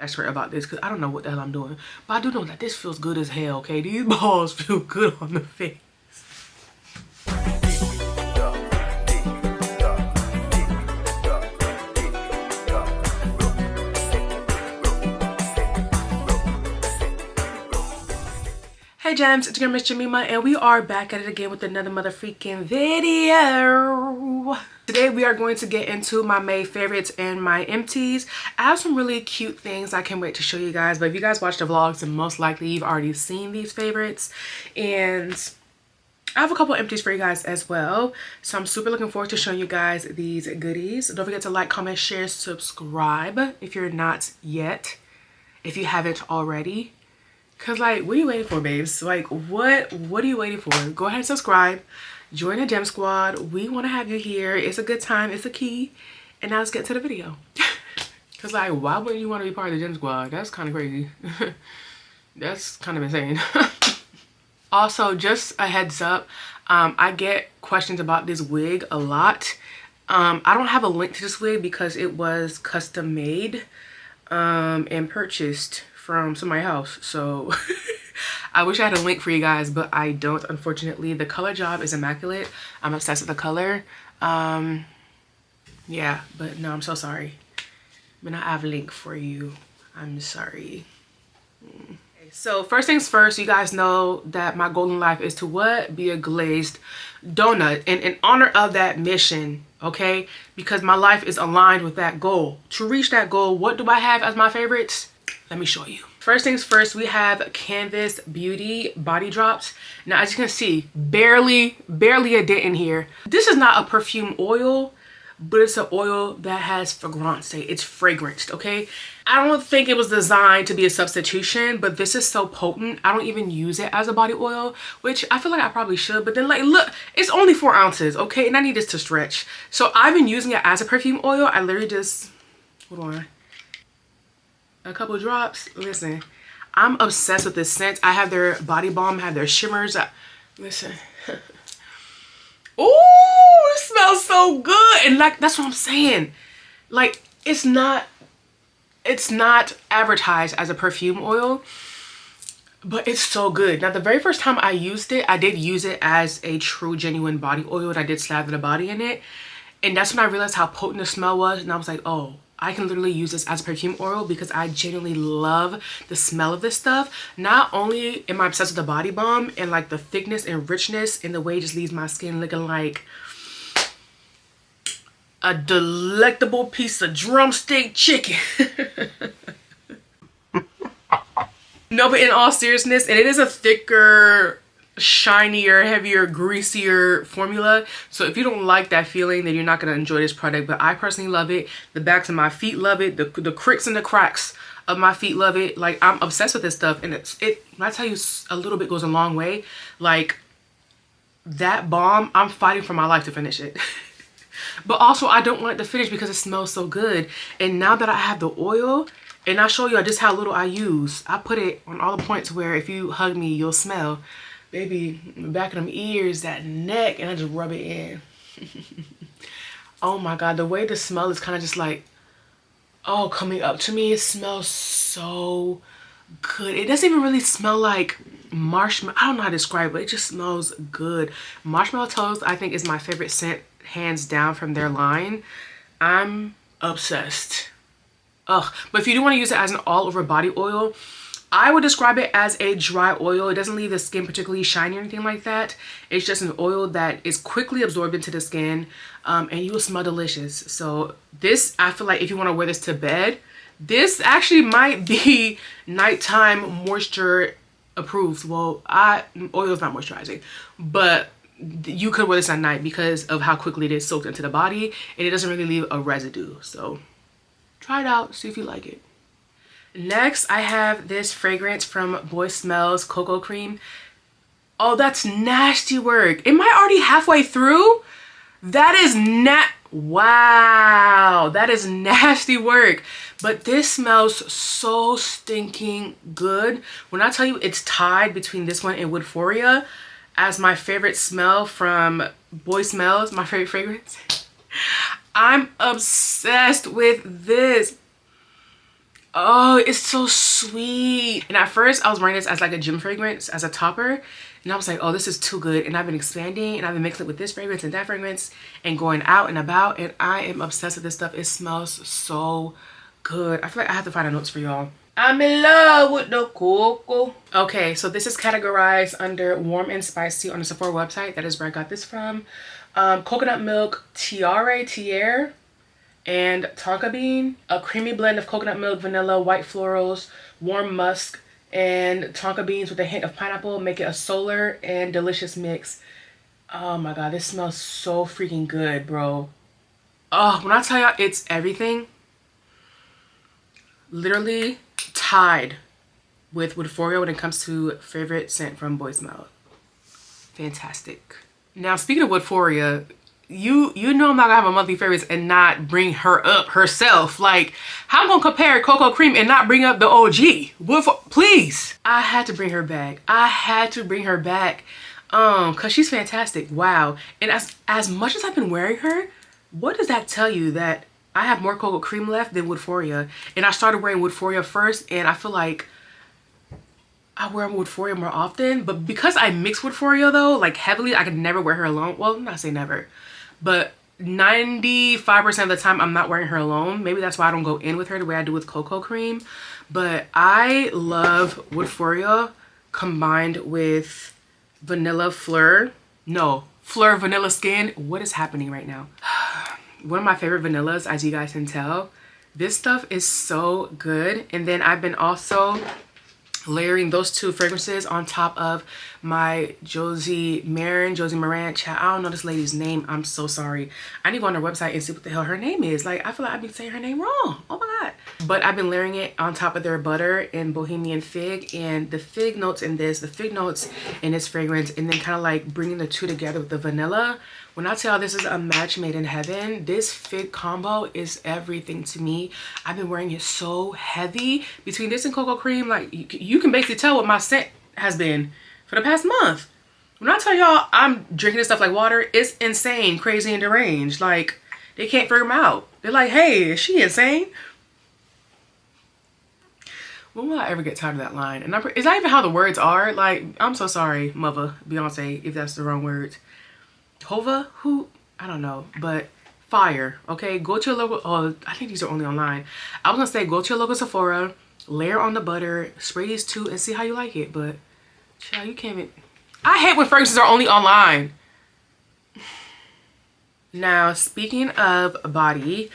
expert about this because I don't know what the hell I'm doing. But I do know that this feels good as hell, okay? These balls feel good on the face. Hey gems, it's your girl MissJemima, and we are back at it again with another motherfucking video. Today we are going to get into my May favorites and my empties. I have some really cute things I can't wait to show you guys, but if you guys watch the vlogs, then most likely you've already seen these favorites. And I have a couple empties for you guys as well, so I'm super looking forward to showing you guys these goodies. Don't forget to like, comment, share, subscribe if you're not yet, if you haven't already. Cause like, what are you waiting for, babes? Like, what are you waiting for? Go ahead and subscribe, join the gem squad. We want to have you here. It's a good time, it's a key. And now let's get to the video. Cause like, why wouldn't you want to be part of the gem squad? That's kind of crazy. That's kind of insane. Also, just a heads up, I get questions about this wig a lot. I don't have a link to this wig because it was custom made and purchased from somebody's house, so I wish I had a link for you guys, but I don't, unfortunately. The color job is immaculate. I'm obsessed with the color. Yeah, but no, I'm so sorry. But I have a link for you. I'm sorry. So first things first, you guys know that my goal in life is to what? Be a glazed donut. And in honor of that mission, okay, because my life is aligned with that goal. To reach that goal, what do I have as my favorites? Let me show you. First things first, we have Canvas Beauty Body Drops. Now, as you can see, barely a dent in here. This is not a perfume oil, but it's an oil that has fragrance. It's fragranced, okay? I don't think it was designed to be a substitution, but this is so potent. I don't even use it as a body oil, which I feel like I probably should, but then like, look, it's only 4 ounces, okay? And I need this to stretch. So I've been using it as a perfume oil. I literally just, hold on. A couple drops. Listen, I'm obsessed with this scent. I have their body balm, I have their shimmers. Listen. Ooh, it smells so good. And like, that's what I'm saying. Like, it's not advertised as a perfume oil, but it's so good. Now, the very first time I used it, I did use it as a true genuine body oil, and I did slather the body in it. And that's when I realized how potent the smell was, and I was like, oh, I can literally use this as a perfume oil because I genuinely love the smell of this stuff. Not only am I obsessed with the body balm and like the thickness and richness and the way it just leaves my skin looking like a delectable piece of drumstick chicken. No, but in all seriousness, and it is a thicker, shinier, heavier, greasier formula, so if you don't like that feeling, then you're not going to enjoy this product. But I personally love it. The backs of my feet love it. The cricks and the cracks of my feet love it. Like, I'm obsessed with this stuff, and when I tell you a little bit goes a long way. Like, that balm, I'm fighting for my life to finish it. But also, I don't want it to finish because it smells so good. And now that I have the oil, and I'll show you just how little I use, I put it on all the points where if you hug me, you'll smell. Baby, the back of them ears, that neck, and I just rub it in. Oh my God, the way the smell is kind of just like, oh, coming up to me. It smells so good. It doesn't even really smell like marshmallow. I don't know how to describe it, but it just smells good. Marshmallow Toast, I think, is my favorite scent, hands down, from their line. I'm obsessed. Ugh. But if you do want to use it as an all-over body oil, I would describe it as a dry oil. It doesn't leave the skin particularly shiny or anything like that. It's just an oil that is quickly absorbed into the skin, and you will smell delicious. So this, I feel like if you want to wear this to bed, this actually might be nighttime moisture approved. Well, oil is not moisturizing, but you could wear this at night because of how quickly it is soaked into the body, and it doesn't really leave a residue. So try it out, see if you like it. Next, I have this fragrance from Boy Smells Coco Cream. Oh, that's nasty work. Am I already halfway through? That is wow, that is nasty work. But this smells so stinking good. When I tell you it's tied between this one and Forria as my favorite smell from Boy Smells, my favorite fragrance. I'm obsessed with this. Oh, it's so sweet. And at first I was wearing this as like a gym fragrance, as a topper. And I was like, oh, this is too good. And I've been expanding and I've been mixing it with this fragrance and that fragrance and going out and about. And I am obsessed with this stuff. It smells so good. I feel like I have to find the notes for y'all. I'm in love with the Coco. Okay, so this is categorized under warm and spicy on the Sephora website. That is where I got this from. Coconut milk tiare and tonka bean, a creamy blend of coconut milk, vanilla, white florals, warm musk, and tonka beans with a hint of pineapple make it a solar and delicious mix. Oh my god, this smells so freaking good, bro. Oh, when I tell y'all it's everything, literally tied with Forria when it comes to favorite scent from Boy's Mouth. Fantastic. Now, speaking of Forria, you know I'm not gonna have a monthly favorites and not bring her up herself. Like, how I'm gonna compare Coco Cream and not bring up the OG? Please. I had to bring her back. I had to bring her back. Cause she's fantastic. Wow. And as much as I've been wearing her, what does that tell you? That I have more Coco Cream left than Forria. And I started wearing Forria first, and I feel like I wear Forria more often. But because I mix Forria though, like heavily, I could never wear her alone. Well, not say never, but 95% of the time I'm not wearing her alone. Maybe that's why I don't go in with her the way I do with Coco Cream. But I love Forria combined with Vanilla Fleur. No, Fleur Vanilla Skin. What is happening right now? One of my favorite vanillas, as you guys can tell. This stuff is so good. And then I've been also layering those two fragrances on top of my Josie Marin. I don't know this lady's name. I'm so sorry. I need to go on her website and see what the hell her name is. Like, I feel like I've been saying her name wrong. Oh my god. But I've been layering it on top of their butter in Bohemian Fig, and the fig notes in this, fragrance, and then kind of like bringing the two together with the vanilla. When I tell y'all this is a match made in heaven, this fig combo is everything to me. I've been wearing it so heavy. Between this and Coco Cream, like you can basically tell what my scent has been for the past month. When I tell y'all I'm drinking this stuff like water, it's insane, crazy, and deranged. Like, they can't figure them out. They're like, hey, is she insane? When will I ever get tired of that line? And is that even how the words are? Like, I'm so sorry, mother, Beyonce, if that's the wrong words. Hova? Who? I don't know. But fire. Okay, go to your local. Oh, I think these are only online. I was gonna say go to your local Sephora, layer on the butter, spray these two, and see how you like it. But child, you can't even. I hate when fragrances are only online. Now, speaking of body,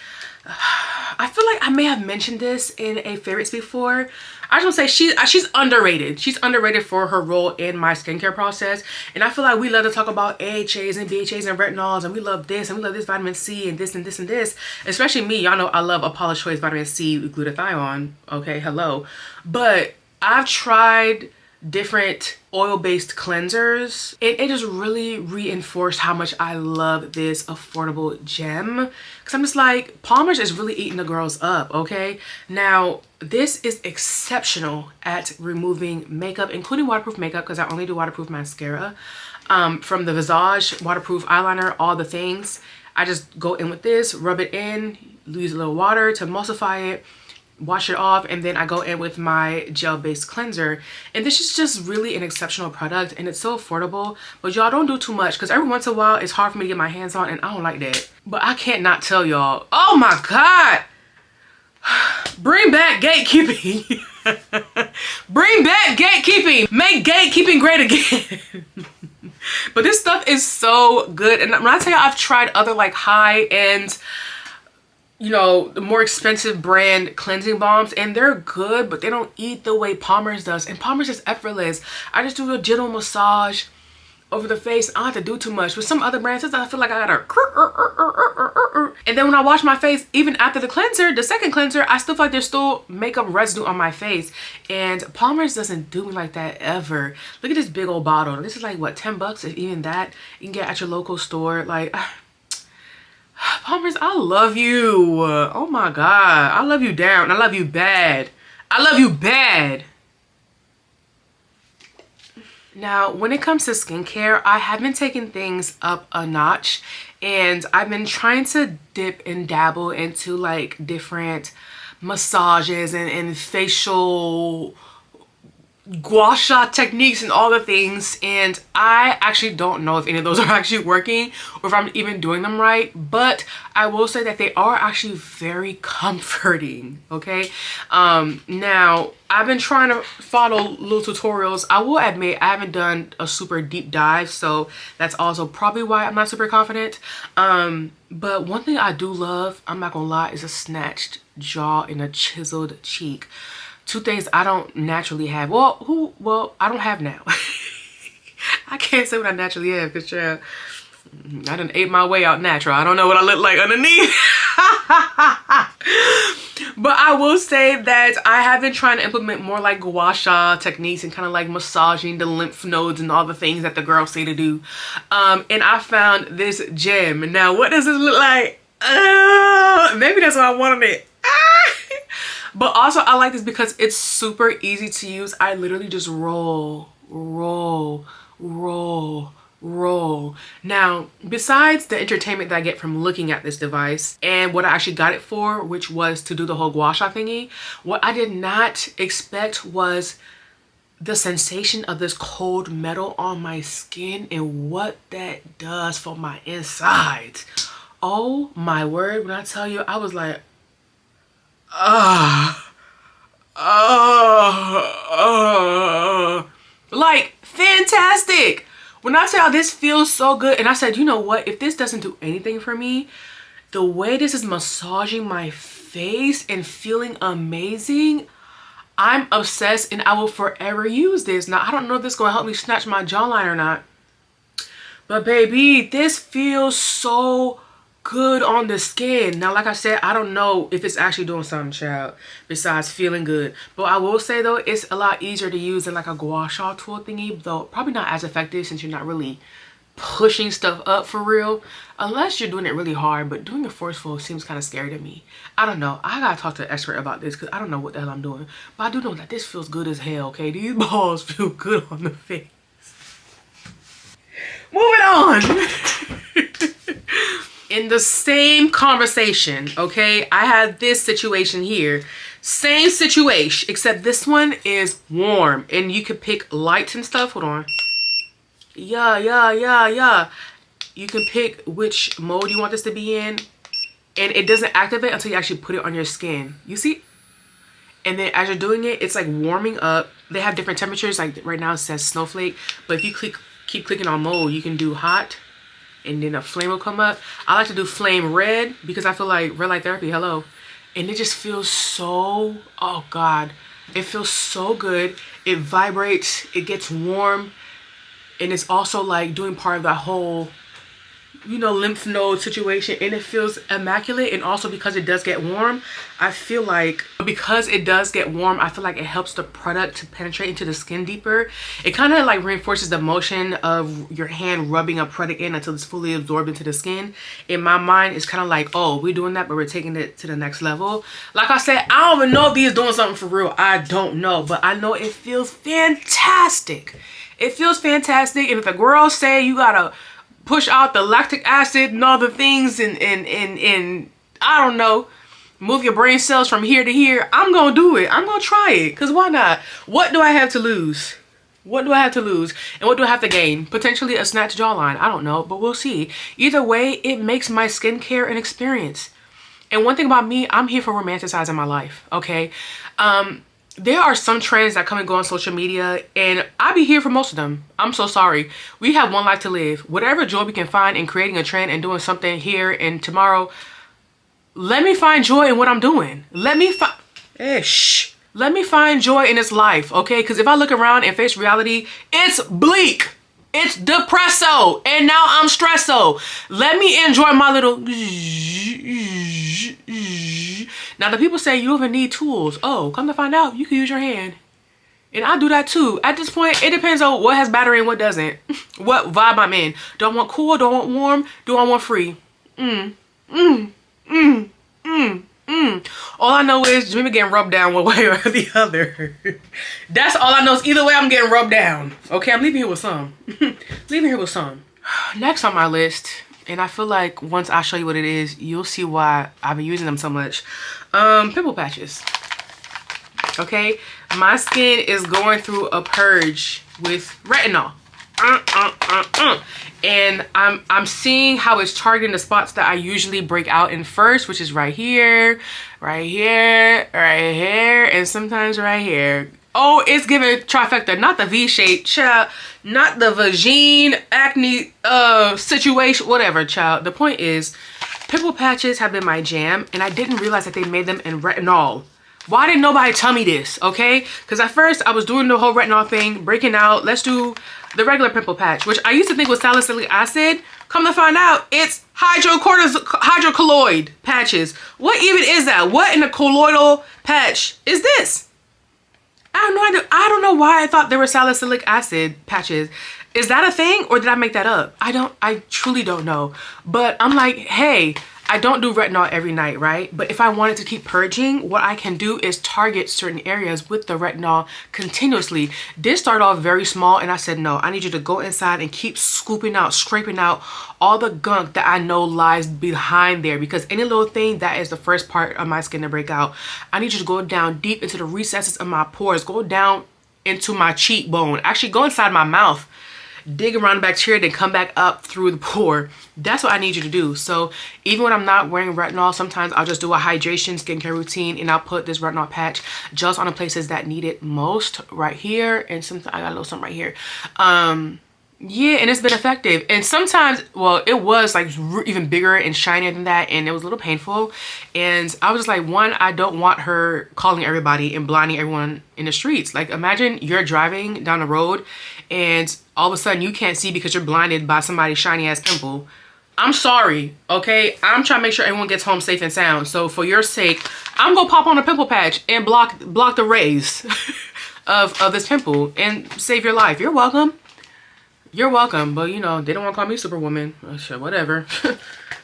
I feel like I may have mentioned this in a favorites before. I just want to say she's underrated. She's underrated for her role in my skincare process. And I feel like we love to talk about AHAs and BHAs and retinols, and we love this and we love this vitamin C and this and this and this. Especially me, y'all know I love Apollo's Choice vitamin C with glutathione. Okay, hello. But I've tried different oil-based cleansers, and it just really reinforced how much I love this affordable gem, because I'm just like, Palmer's is really eating the girls up. Okay, now this is exceptional at removing makeup, including waterproof makeup, because I only do waterproof mascara. From the Visage waterproof eyeliner, all the things, I just go in with this, rub it in, use a little water to emulsify it, wash it off, and then I go in with my gel-based cleanser. And this is just really an exceptional product, and it's so affordable. But y'all, don't do too much, because every once in a while it's hard for me to get my hands on, and I don't like that. But I can't not tell y'all, oh my god, bring back gatekeeping. Bring back gatekeeping. Make gatekeeping great again. But this stuff is so good. And when I tell you, I've tried other like high-end, you know, the more expensive brand cleansing balms, and they're good, but they don't eat the way Palmer's does. And Palmer's is effortless. I just do a gentle massage over the face. I don't have to do too much. With some other brands, I feel like I gotta, and then when I wash my face, even after the cleanser, the second cleanser, I still feel like there's still makeup residue on my face. And Palmer's doesn't do me like that ever. Look at this big old bottle. This is like, what, 10 bucks, if even that. You can get at your local store. Like, Palmer's, I love you. Oh my god, I love you down. I love you bad. I love you bad. Now, when it comes to skincare, I have been taking things up a notch, and I've been trying to dip and dabble into like different massages and facial gua sha techniques and all the things, and I actually don't know if any of those are actually working or if I'm even doing them right, but I will say that they are actually very comforting. Okay, now I've been trying to follow little tutorials. I will admit I haven't done a super deep dive, so that's also probably why I'm not super confident. But one thing I do love, I'm not gonna lie, is a snatched jaw and a chiseled cheek. Two things I don't naturally have. Well, I don't have now. I can't say what I naturally have, because I done ate my way out natural. I don't know what I look like underneath. But I will say that I have been trying to implement more like gua sha techniques and kind of like massaging the lymph nodes and all the things that the girls say to do. And I found this gem. Now, what does this look like? Maybe that's why I wanted it. But also I like this because it's super easy to use. I literally just roll. Now, besides the entertainment that I get from looking at this device and what I actually got it for, which was to do the whole gua sha thingy, what I did not expect was the sensation of this cold metal on my skin and what that does for my insides. Oh my word, when I tell you, I was like, like fantastic. When I tell you this feels so good, and I said, you know what, if this doesn't do anything for me, the way this is massaging my face and feeling amazing, I'm obsessed and I will forever use this. Now, I don't know if this is gonna help me snatch my jawline or not, but baby, this feels so good on the skin. Now, like I said, I don't know if it's actually doing something, child, besides feeling good. But I will say though, it's a lot easier to use than like a gua sha tool thingy, though probably not as effective since you're not really pushing stuff up for real, unless you're doing it really hard. But doing it forceful seems kind of scary to me. I don't know. I gotta talk to an expert about this because I don't know what the hell I'm doing. But I do know that this feels good as hell, okay? These balls feel good on the face. Moving on. In the same conversation, okay, I had this situation here. Same situation, except this one is warm. And you could pick lights and stuff. Hold on. Yeah. You can pick which mode you want this to be in. And it doesn't activate until you actually put it on your skin. You see? And then as you're doing it, it's like warming up. They have different temperatures. Like right now it says snowflake. But if you keep clicking on mode, you can do hot. And then a flame will come up. I like to do flame red because I feel like red light therapy, hello. And it just feels so, oh God, it feels so good. It vibrates, it gets warm. And it's also like doing part of that whole, you know, lymph node situation, and it feels immaculate. And also because it does get warm, I feel like it helps the product to penetrate into the skin deeper. It kind of like reinforces the motion of your hand rubbing a product in until it's fully absorbed into the skin. In my mind, it's kind of like, oh, we're doing that, but we're taking it to the next level. Like I said, I don't even know if these doing something for real. I don't know, but I know it feels fantastic. It feels fantastic. And if the girls say you gotta push out the lactic acid and all the things and I don't know, move your brain cells from here to here, I'm gonna do it. I'm gonna try it, because why not? What do I have to lose? What do I have to lose? And what do I have to gain? Potentially a snatched jawline. I don't know, but we'll see. Either way, it makes my skincare an experience. And one thing about me, I'm here for romanticizing my life, okay? There are some trends that come and go on social media, and I be here for most of them. I'm so sorry. We have one life to live. Whatever joy we can find in creating a trend and doing something here and tomorrow, let me find joy in what I'm doing. Let me find joy in this life, okay? Because if I look around and face reality, it's bleak. It's depresso. And now I'm stresso. Let me enjoy my little... Now, the people say you even need tools. Oh, come to find out, you can use your hand. And I do that too. At this point, it depends on what has battery and what doesn't. What vibe I'm in. Do I want cool? Do I want warm? Do I want free? All I know is Jimmy getting rubbed down one way or the other. That's all I know is either way I'm getting rubbed down. Okay, I'm leaving here with some. Leaving here with some. Next on my list, And I feel like once I show you what it is, you'll see why I've been using them so much. Pimple patches. Okay, my skin is going through a purge with retinol. And I'm seeing how it's targeting the spots that I usually break out in first, which is right here, right here, right here, and sometimes right here. Oh, it's giving trifecta, not the V shape, child, not the vagine acne situation, whatever, child. The point is, pimple patches have been my jam, and I didn't realize that they made them in retinol. Why didn't nobody tell me this, okay? Because at first I was doing the whole retinol thing, breaking out, let's do the regular pimple patch, which I used to think was salicylic acid. Come to find out, it's hydrocolloid patches. What even is that? What in a colloidal patch is this? I have no idea. I don't know why I thought they were salicylic acid patches. Is that a thing or did I make that up? I truly don't know. But I'm like, hey, I don't do retinol every night, right? But if I wanted to keep purging, what I can do is target certain areas with the retinol continuously. This started off very small and I said, no, I need you to go inside and keep scooping out, scraping out all the gunk that I know lies behind there, because any little thing that is the first part of my skin to break out, I need you to go down deep into the recesses of my pores, go down into my cheekbone, actually go inside my mouth, dig around the bacteria, then come back up through the pore. That's what I need you to do. So even when I'm not wearing retinol, sometimes I'll just do a hydration skincare routine and I'll put this retinol patch just on the places that need it most, right here, and sometimes I got a little something right here. Yeah, and it's been effective. And sometimes, well, it was like even bigger and shinier than that, and it was a little painful. And I was just like, one, I don't want her calling everybody and blinding everyone in the streets. Like, imagine you're driving down the road and all of a sudden you can't see because you're blinded by somebody's shiny ass pimple. I'm sorry, okay? I'm trying to make sure everyone gets home safe and sound. So for your sake, I'm gonna pop on a pimple patch and block the rays of this pimple and save your life. You're welcome. You're welcome. But you know, they don't want to call me Superwoman. Sure, whatever.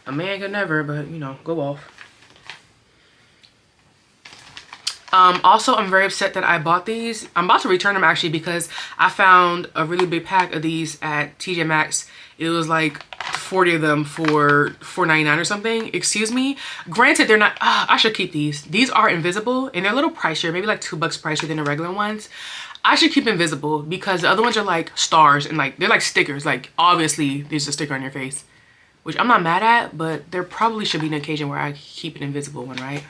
A man could never, but you know, go off. Also, I'm very upset that I bought these. I'm about to return them actually because I found a really big pack of these at TJ Maxx. It was like 40 of them for $4.99 or something. Excuse me. Granted, they're not, I should keep these. These are invisible and they're a little pricier, maybe like $2 pricier than the regular ones. I should keep invisible because the other ones are like stars and like, they're like stickers. Like obviously there's a sticker on your face, which I'm not mad at, but there probably should be an occasion where I keep an invisible one, right?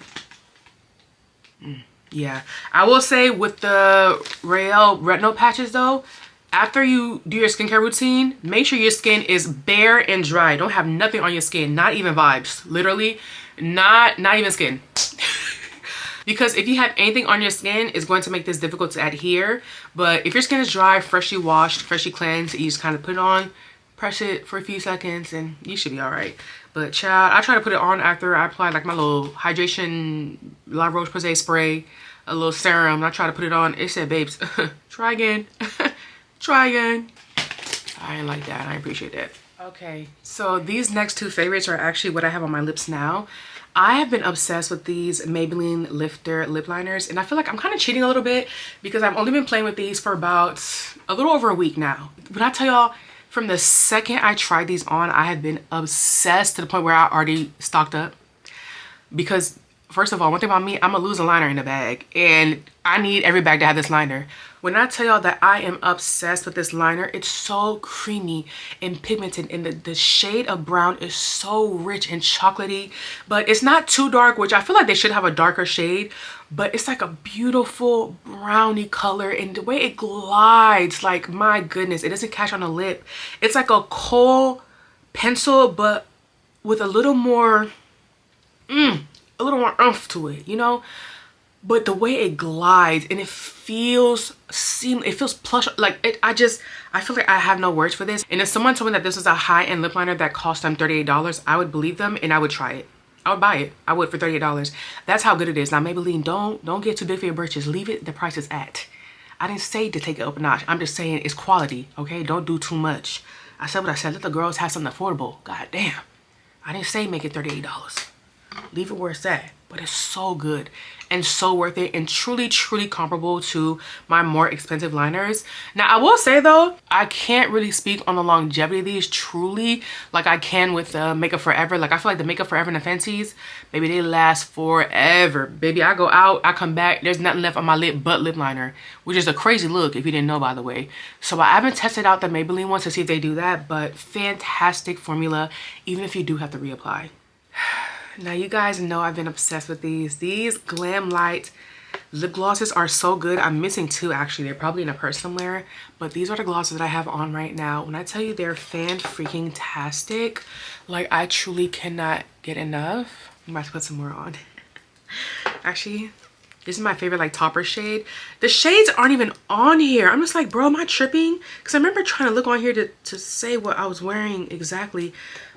Yeah, I will say with the Real retinol patches though, after you do your skincare routine, make sure your skin is bare and dry. Don't have nothing on your skin, not even vibes. Literally, not even skin. Because if you have anything on your skin, it's going to make this difficult to adhere. But if your skin is dry, freshly washed, freshly cleansed, you just kind of put it on, press it for a few seconds, and you should be all right. But child, I try to put it on after I apply like my little hydration La Roche-Posay spray, a little serum. I try to put it on. It said, babes, try again. Try again. I didn't like that. I appreciate that. Okay, so these next two favorites are actually what I have on my lips now. I have been obsessed with these Maybelline Lifter lip liners, and I feel like I'm kind of cheating a little bit because I've only been playing with these for about a little over a week now. But I tell y'all, from the second I tried these on, I have been obsessed to the point where I already stocked up. Because first of all, one thing about me, I'm gonna lose a liner in the bag, and I need every bag to have this liner. When I tell y'all that I am obsessed with this liner, it's so creamy and pigmented, and the shade of brown is so rich and chocolatey, but it's not too dark, which I feel like they should have a darker shade, but it's like a beautiful brownie color, and the way it glides, like my goodness, it doesn't catch on the lip. It's like a kohl pencil, but with a little more oomph to it, you know? But the way it glides and it feels seamless, it feels plush, like it, I feel like I have no words for this. And if someone told me that this was a high-end lip liner that cost them $38, I would believe them and I would try it. I would buy it. I would for $38. That's how good it is. Now Maybelline, don't get too big for your britches. Leave it the price it's at. I didn't say to take it up a notch. I'm just saying it's quality, okay? Don't do too much. I said what I said. Let the girls have something affordable. God damn. I didn't say make it $38. leave it where it's at. But it's so good and so worth it, and truly comparable to my more expensive liners. Now I will say though, I can't really speak on the longevity of these truly like I can with Makeup Forever. Like I feel like the Makeup Forever and the Fenties, baby, they last forever. Baby, I go out, I come back, there's nothing left on my lip but lip liner, which is a crazy look if you didn't know, by the way. So I haven't tested out the Maybelline ones to see if they do that, but fantastic formula even if you do have to reapply. Now you guys know I've been obsessed with these. These Glam Light lip glosses are so good. I'm missing two actually. They're probably in a purse somewhere. But these are the glosses that I have on right now. When I tell you they're fan-freaking-tastic, like I truly cannot get enough. I'm about to put some more on. Actually, this is my favorite like topper shade. The shades aren't even on here. I'm just like, bro, am I tripping? Because I remember trying to look on here to say what I was wearing exactly.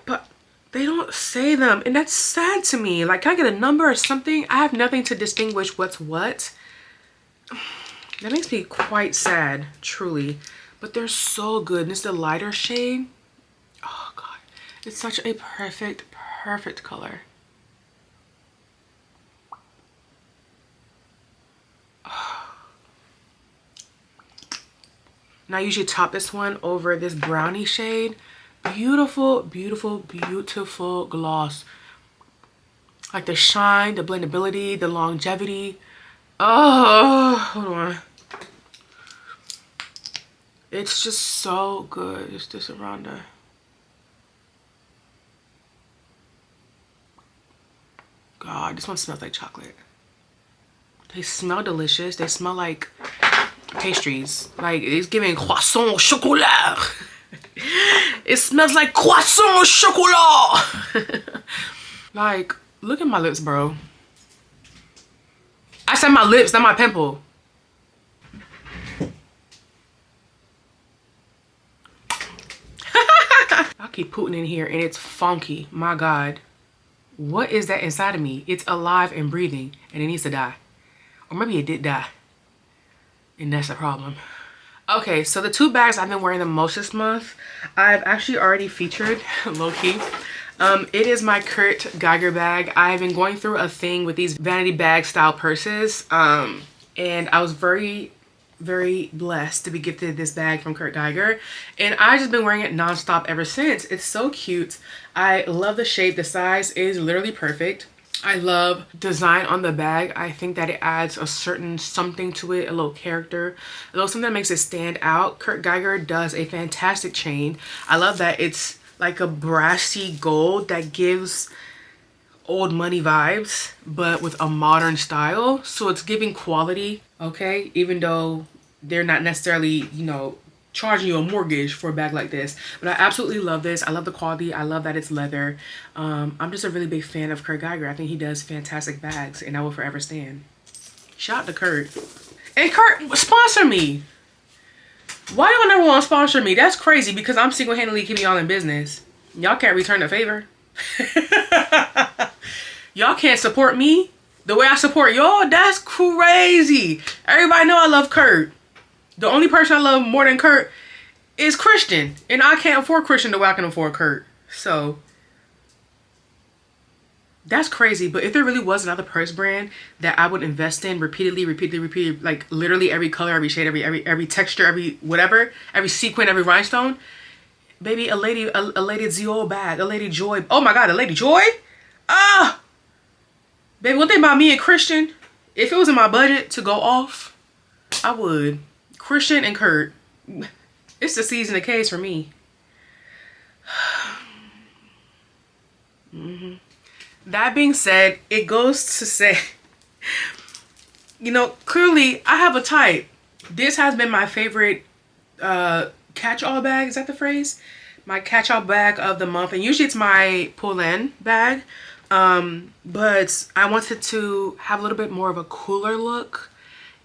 But they don't say them, and that's sad to me. Like, can I get a number or something? I have nothing to distinguish what's what. That makes me quite sad, truly. But they're so good. And it's the lighter shade. Oh God, it's such a perfect color. And I usually top this one over this brownie shade. Beautiful gloss. Like the shine, the blendability, the longevity. Oh, hold on. It's just so good. It's this Aranda. God, this one smells like chocolate. They smell delicious. They smell like pastries. Like it's giving croissant au chocolat. It smells like croissant au chocolat. Like, look at my lips, bro. I said my lips, not my pimple. I keep putting in here and it's funky. My God. What is that inside of me? It's alive and breathing and it needs to die. Or maybe it did die. And that's the problem. Okay, so the two bags I've been wearing the most this month, I've actually already featured, low-key. It is my Kurt Geiger bag. I've been going through a thing with these vanity bag style purses. And I was very blessed to be gifted this bag from Kurt Geiger. And I've just been wearing it nonstop ever since. It's so cute. I love the shape. The size is literally perfect. I love design on the bag. I think that it adds a certain something to it, a little character, a little something that makes it stand out. Kurt Geiger does a fantastic chain. I love that it's like a brassy gold that gives old money vibes, but with a modern style. So it's giving quality, okay? Even though they're not necessarily, you know, charging you a mortgage for a bag like this. But I absolutely love this. I love the quality. I love that it's leather. I'm just a really big fan of Kurt Geiger. I think he does fantastic bags and I will forever stand. Shout out to Kurt. And Kurt, sponsor me. Why y'all never want to sponsor me? That's crazy because I'm single-handedly keeping y'all in business. Y'all can't return the favor. Y'all can't support me the way I support y'all. That's crazy. Everybody know I love Kurt. The only person I love more than Kurt is Christian. And I can't afford Christian the way I can afford Kurt. So that's crazy. But if there really was another purse brand that I would invest in repeatedly, like literally every color, every shade, every texture, every whatever, every sequin, every rhinestone, baby, a lady Zio bag, a Lady Joy. Oh my God, a Lady Joy? Ah! Baby, one thing about me and Christian, if it was in my budget to go off, I would. Christian and Kurt, it's the C's and the K's for me. That being said, it goes to say, you know, clearly I have a type. This has been my favorite catch-all bag. Is that the phrase? My catch-all bag of the month. And usually it's my pull-in bag. But I wanted to have a little bit more of a cooler look.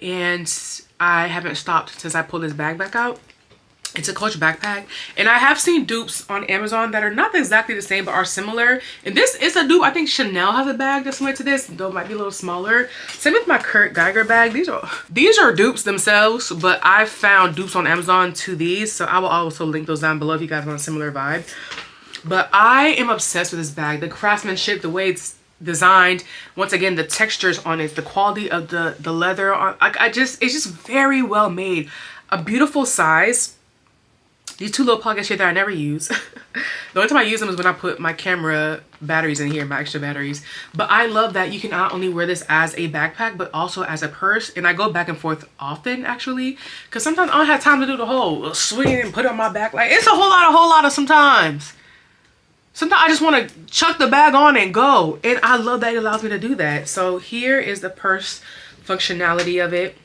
And I haven't stopped since I pulled this bag back out. It's a Coach backpack, and I have seen dupes on Amazon that are not exactly the same but are similar. And this is a dupe. I think Chanel has a bag that's similar to this, though it might be a little smaller. Same with my Kurt Geiger bag. These are dupes themselves, but I found dupes on Amazon to these, so I will also link those down below if you guys want a similar vibe. But I am obsessed with this bag. The craftsmanship, the way it's designed. Once again, the textures on it, the quality of the leather on, it's just very well made. A beautiful size. These two little pockets here that I never use. The only time I use them is when I put my camera batteries in here, my extra batteries. But I love that you can not only wear this as a backpack, but also as a purse. And I go back and forth often, actually. Because sometimes I don't have time to do the whole swing and put it on my back. Like, it's a whole lot of sometimes. Sometimes I just want to chuck the bag on and go. And I love that it allows me to do that. So here is the purse functionality of it.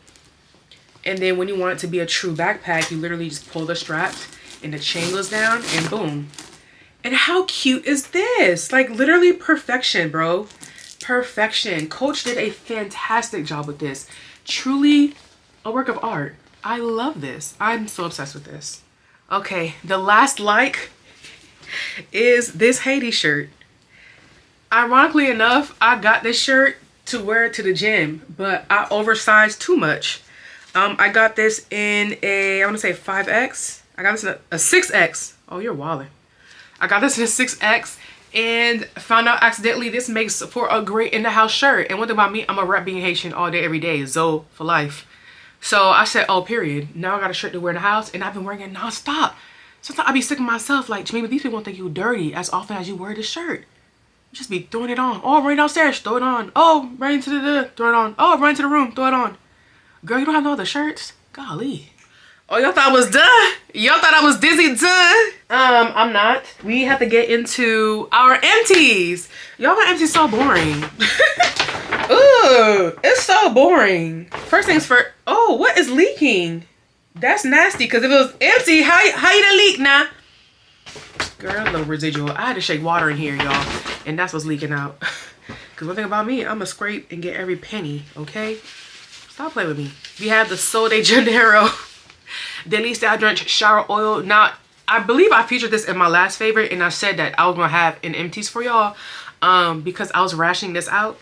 And then when you want it to be a true backpack, you literally just pull the straps and the chain goes down and boom. And how cute is this? Like, literally perfection, bro. Perfection. Coach did a fantastic job with this. Truly a work of art. I love this. I'm so obsessed with this. Okay, the last like is this Haiti shirt. Ironically enough, I got this shirt to wear it to the gym, but I oversized too much. I got this in a, I want to say 5X. I got this in a 6X. Oh, you're wilding. I got this in a 6X and found out accidentally this makes for a great in-the-house shirt. And one thing about me, I'm a rap being Haitian all day, every day. Zoe for life. So I said, oh, period. Now I got a shirt to wear in the house and I've been wearing it non-stop. Sometimes I be sick of myself like, Jemima, these people won't think you dirty as often as you wear this shirt. You just be throwing it on. Oh, running downstairs, throw it on. Oh, right into the, throw it on. Oh, run into the room, throw it on. Girl, you don't have no other shirts? Golly. Oh, y'all thought I was done? Y'all thought I was dizzy done? I'm not. We have to get into our empties. Y'all, my empties so boring. Ooh, it's so boring. First things first. Oh, what is leaking? That's nasty, because if it was empty, how you done leak now? Girl, a little residual. I had to shake water in here, y'all, and that's what's leaking out. Because one thing about me, I'm going to scrape and get every penny, okay? Stop playing with me. We have the Sol de Janeiro Daily Style Drench Shower Oil. Now, I believe I featured this in my last favorite, and I said that I was going to have an empties for y'all because I was rationing this out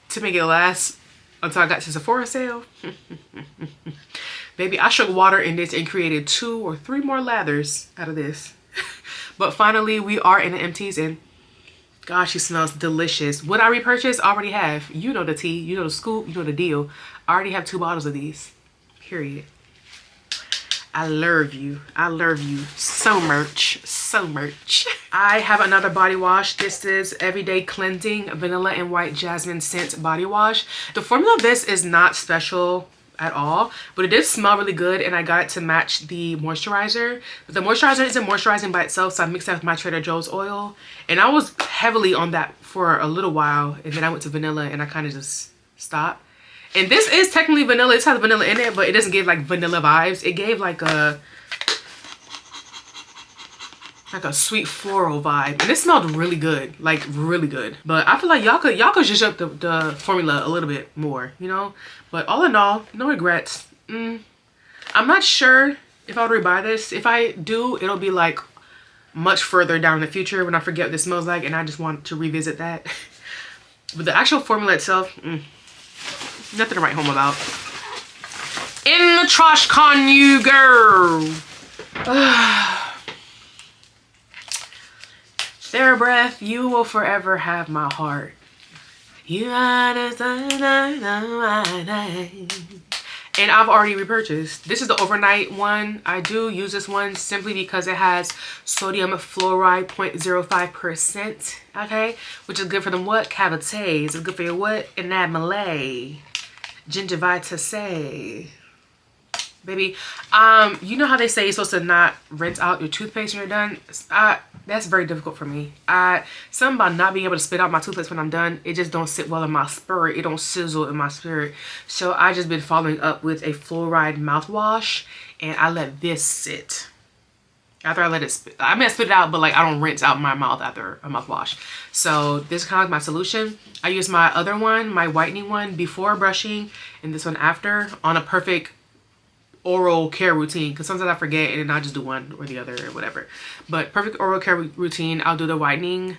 to make it last until I got to Sephora sale. Baby, I shook water in this and created 2 or 3 more lathers out of this. But finally, we are in the empties, and gosh, she smells delicious. Would I repurchase? I already have. You know the tea, you know the scoop, you know the deal. I already have 2 bottles of these, period. I love you. I love you so much, so much. I have another body wash. This is Everyday Cleansing Vanilla and White Jasmine Scent Body Wash. The formula of this is not special at all, but it did smell really good, and I got it to match the moisturizer. But the moisturizer isn't moisturizing by itself, so I mixed that with my Trader Joe's oil, and I was heavily on that for a little while, and then I went to vanilla and I kind of just stopped. And this is technically vanilla. It has vanilla in it, but it doesn't give like vanilla vibes. It gave like a sweet floral vibe, and it smelled really good, like really good. But I feel like y'all could just up the formula a little bit more, you know. But all in all, no regrets. I'm not sure if I would rebuy this. If I do, it'll be like much further down in the future when I forget what this smells like, and I just want to revisit that. But the actual formula itself, nothing to write home about. In the trash can you go. Sarah Breath, you will forever have my heart. You are the sun of my name. And I've already repurchased. This is the overnight one. I do use this one simply because it has sodium fluoride 0.05%, okay? Which is good for them what? Cavities. It's good for your what? Enamel. Gingivitis. Baby, you know how they say you're supposed to not rinse out your toothpaste when you're done? That's very difficult for me. Something about not being able to spit out my toothpaste when I'm done, it just don't sit well in my spirit. It don't sizzle in my spirit. So I just been following up with a fluoride mouthwash, and I let this sit. After I let it spit, I spit it out, but like I don't rinse out my mouth after a mouthwash. So this is kind of like my solution. I use my other one, my whitening one, before brushing, and this one after, on a perfect oral care routine, because sometimes I forget and then I just do one or the other or whatever. But perfect oral care routine, I'll do the whitening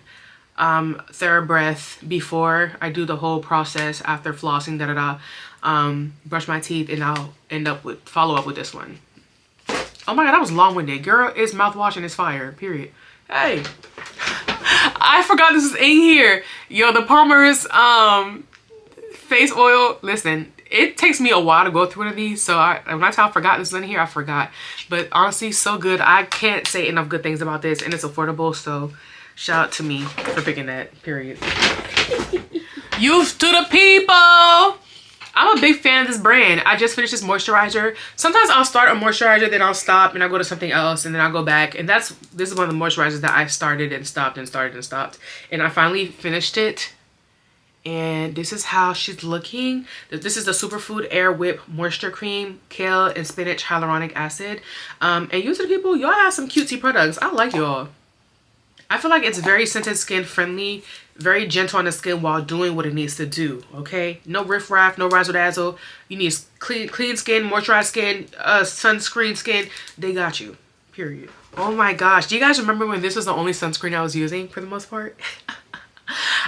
TheraBreath before I do the whole process after flossing, brush my teeth, and I'll follow up with this one. Oh my god, that was long-winded. Girl, it's mouthwash and it's fire, period. Hey, I forgot this is in here. Yo, the Palmer's face oil. Listen, it takes me a while to go through one of these, so when I tell I forgot this is in here, I forgot. But honestly, so good. I can't say enough good things about this, and it's affordable, so shout out to me for picking that, period. Youth to the people! I'm a big fan of this brand. I just finished this moisturizer. Sometimes I'll start a moisturizer, then I'll stop and I'll go to something else, and then I'll go back. And this is one of the moisturizers that I started and stopped and started and stopped. And I finally finished it. And this is how she's looking. This is the Superfood Air Whip Moisture Cream, Kale and Spinach Hyaluronic Acid. And you to the people, y'all have some cutesy products. I like y'all. I feel like it's very scented skin friendly, very gentle on the skin while doing what it needs to do, okay? No riffraff, no razzle dazzle. You need clean skin, moisturized skin, sunscreen skin. They got you, period. Oh my gosh, do you guys remember when this was the only sunscreen I was using for the most part?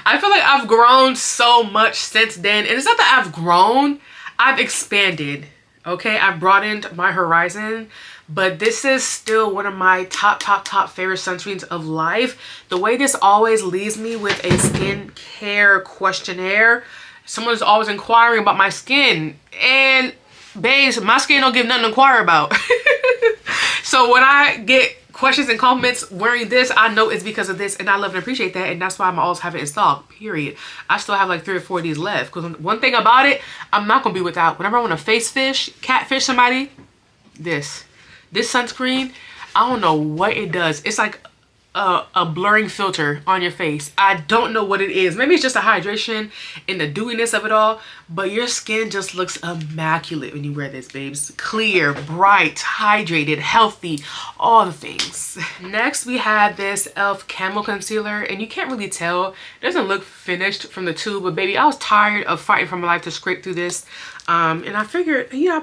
I feel like I've grown so much since then. And it's not that I've grown, I've expanded, okay? I've broadened my horizon. But this is still one of my top favorite sunscreens of life. The way this always leaves me with a skincare questionnaire. Someone's always inquiring about my skin. And babes, my skin don't give nothing to inquire about. So when I get questions and compliments wearing this, I know it's because of this, and I love and appreciate that, and that's why I'm always have it installed, period. I still have like 3 or 4 of these left, because one thing about it, I'm not gonna be without. Whenever I want to catfish somebody, this sunscreen, I don't know what it does. It's like a blurring filter on your face. I don't know what it is. Maybe it's just a hydration and the dewiness of it all, but your skin just looks immaculate when you wear this, babes. Clear, bright, hydrated, healthy, all the things. Next, we have this e.l.f. Camo Concealer, and you can't really tell. It doesn't look finished from the tube, but baby, I was tired of fighting for my life to scrape through this. And I figured, yeah,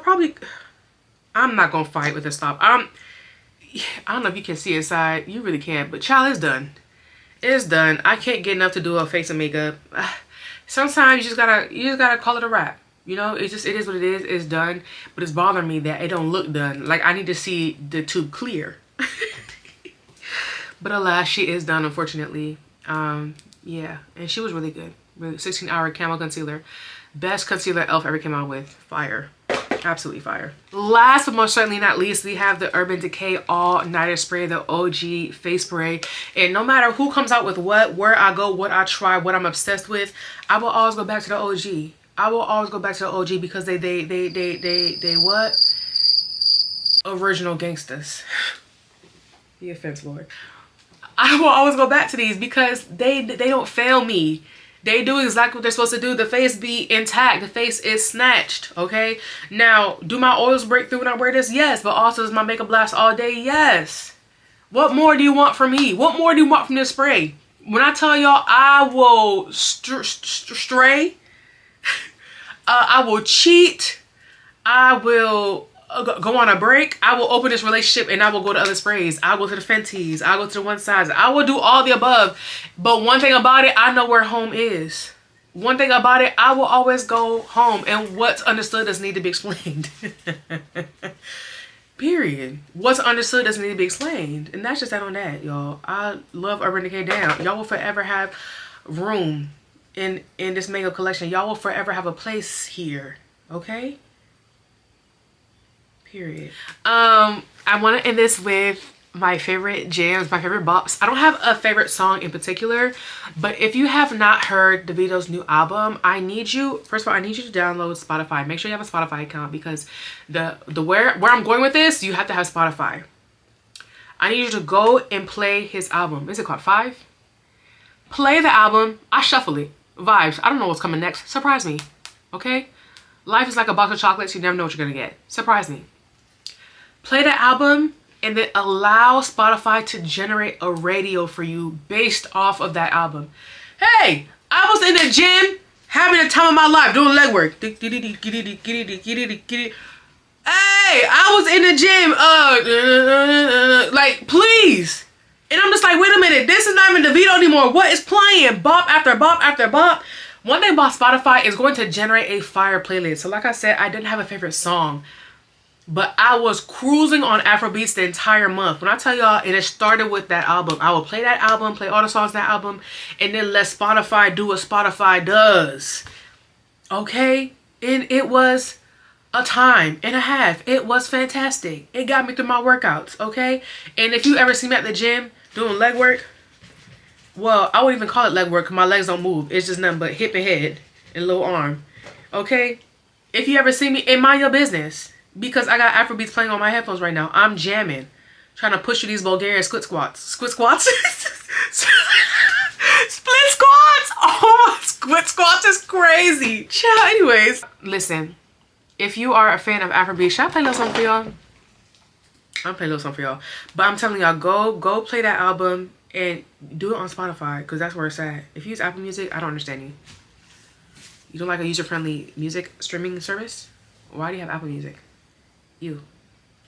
I'm not gonna fight with this stuff. I don't know if you can see inside. You really can't, but child, it's done. It's done. I can't get enough to do a face and makeup. Sometimes you just gotta call it a wrap. You know, it is what it is. It's done, but it's bothering me that it don't look done. Like, I need to see the tube clear. But alas, she is done, unfortunately. Yeah, and she was really good. Really, 16-hour Camo Concealer. Best concealer e.l.f. ever came out with. Fire. Absolutely fire. Last but most certainly not least, we have the Urban Decay All Niter Spray, the OG face spray. And no matter who comes out with what, where I go, what I try, what I'm obsessed with, I will always go back to the OG. I will always go back to the OG because they what? Original gangsters. The offense, Lord. I will always go back to these because they don't fail me. They do exactly what they're supposed to do. The face be intact. The face is snatched, okay? Now, do my oils break through when I wear this? Yes. But also, does my makeup last all day? Yes. What more do you want from me? What more do you want from this spray? When I tell y'all, I will stray. I will cheat. I will go on a break. I will open this relationship and I will go to other sprays. I'll go to the Fenties. I'll go to the one size. I will do all the above. But one thing about it, I know where home is. One thing about it, I will always go home. And what's understood doesn't need to be explained. Period. What's understood doesn't need to be explained. And that's just that on that, y'all. I love Urban Decay down. Y'all will forever have room in this makeup collection. Y'all will forever have a place here. Okay? Period. I want to end this with my favorite jams, my favorite bops. I don't have a favorite song in particular, but if you have not heard Davido's new album, I need you, first of all, I need you to download Spotify. Make sure you have a Spotify account because where I'm going with this, you have to have Spotify. I need you to go and play his album. Is it called 5? Play the album. I shuffle it. Vibes. I don't know what's coming next. Surprise me. Okay? Life is like a box of chocolates. You never know what you're gonna get. Surprise me. Play the album and then allow Spotify to generate a radio for you based off of that album. Hey, I was in the gym having the time of my life doing leg work. Hey, I was in the gym, like, please. And I'm just like, wait a minute, this is not even Davido anymore. What is playing? Bop after bop after bop. One thing about Spotify is going to generate a fire playlist. So like I said, I didn't have a favorite song. But I was cruising on Afrobeats the entire month. When I tell y'all, and it started with that album. I would play that album, play all the songs in that album, and then let Spotify do what Spotify does. Okay? And it was a time and a half. It was fantastic. It got me through my workouts, okay? And if you ever see me at the gym doing leg work, well, I wouldn't even call it leg work because my legs don't move. It's just nothing but hip and head and little arm, okay? If you ever see me, it mind your business because I got Afrobeats playing on my headphones right now. I'm jamming, trying to push through these Bulgarian split squats. Split squats? Split squats! Oh, split squats is crazy. Child, anyways, listen. If you are a fan of Afrobeats, should I play a little something for y'all? I'll play a little something for y'all. But I'm telling y'all, go play that album and do it on Spotify because that's where it's at. If you use Apple Music, I don't understand you. You don't like a user-friendly music streaming service? Why do you have Apple Music? You.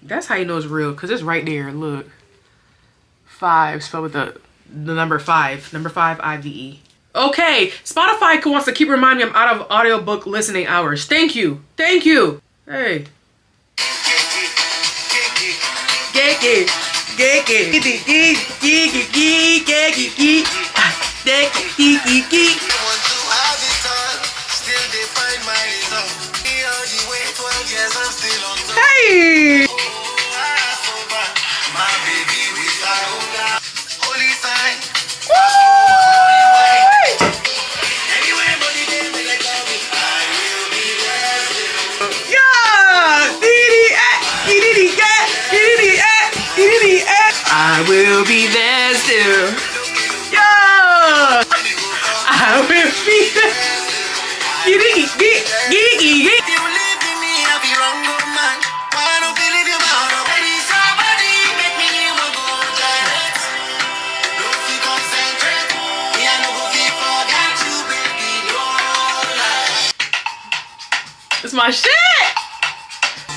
That's how you know it's real because it's right there. Look. 5 spelled with the number 5. Number 5, I-V-E. Okay, Spotify wants to keep reminding me I'm out of audiobook listening hours. Thank you. Thank you. Hey. Hey. I will be there still. Yeah. I will be there. It's my shit.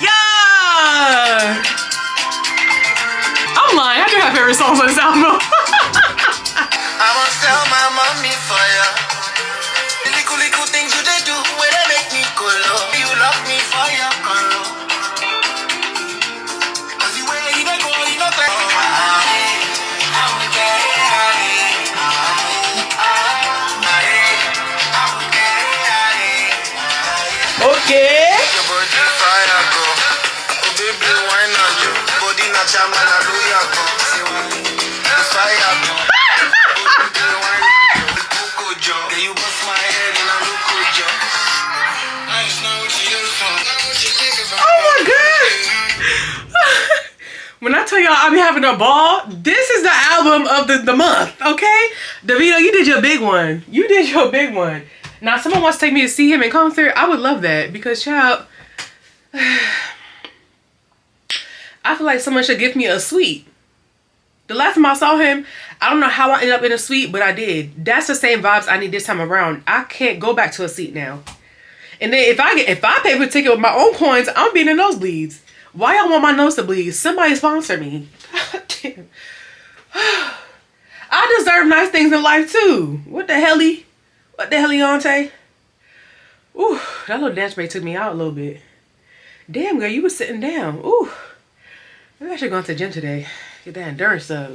Yeah. I'm lying, I do have favorite songs on this album. I must tell my mommy for ya. The little things you they do where they make me go low. You love me for your color. Cause the way you go, you know like okay. Oh my god! When I tell y'all I be having a ball, this is the album of the month, okay? Davido, you did your big one. You did your big one. Now, if someone wants to take me to see him in concert, I would love that because, child, I feel like someone should give me a suite. The last time I saw him, I don't know how I ended up in a suite, but I did. That's the same vibes I need this time around. I can't go back to a seat now. And then if I pay for a ticket with my own coins, I'm being in nosebleeds. Why y'all want my nose to bleed? Somebody sponsor me. God damn. I deserve nice things in life too. What the helly? What the helly, auntie? Ooh, that little dance break took me out a little bit. Damn, girl, you was sitting down. Ooh. Maybe I should go to the gym today. Get that endurance up.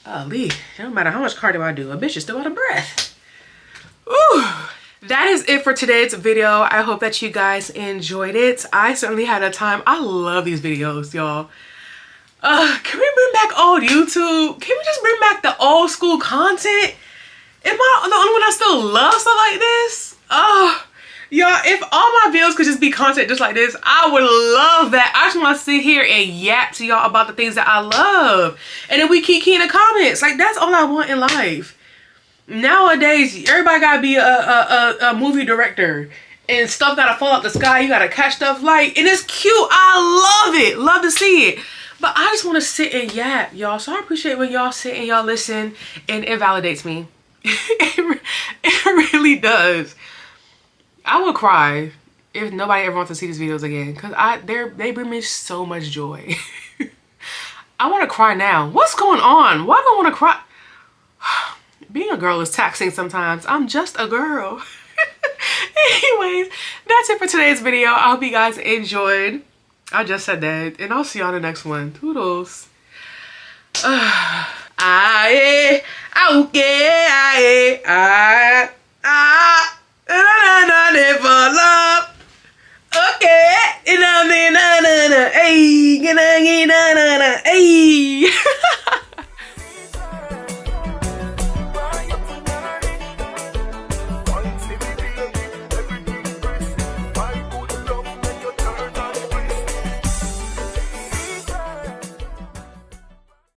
Golly, it don't matter how much cardio I do, a bitch is still out of breath. Ooh. That is it for today's video. I hope that you guys enjoyed it. I certainly had a time. I love these videos, y'all. Can we bring back old YouTube? Can we just bring back the old school content? Am I the only one that still loves stuff like this? Y'all, if all my videos could just be content just like this, I would love that. I just want to sit here and yap to y'all about the things that I love. And then we keep key in the comments. Like, that's all I want in life. Nowadays, everybody gotta be a movie director. And stuff gotta fall out the sky. You gotta catch stuff light. And it's cute. I love it. Love to see it. But I just want to sit and yap, y'all. So I appreciate when y'all sit and y'all listen. And it validates me. It really does. I would cry if nobody ever wants to see these videos again, because they bring me so much joy. I want to cry now. What's going on? Why do I want to cry? Being a girl is taxing sometimes. I'm just a girl. Anyways, that's it for today's video. I hope you guys enjoyed. I just said that. And I'll see y'all in the next one. Toodles. Aye. Okay. Aye. For love. Okay. Hey.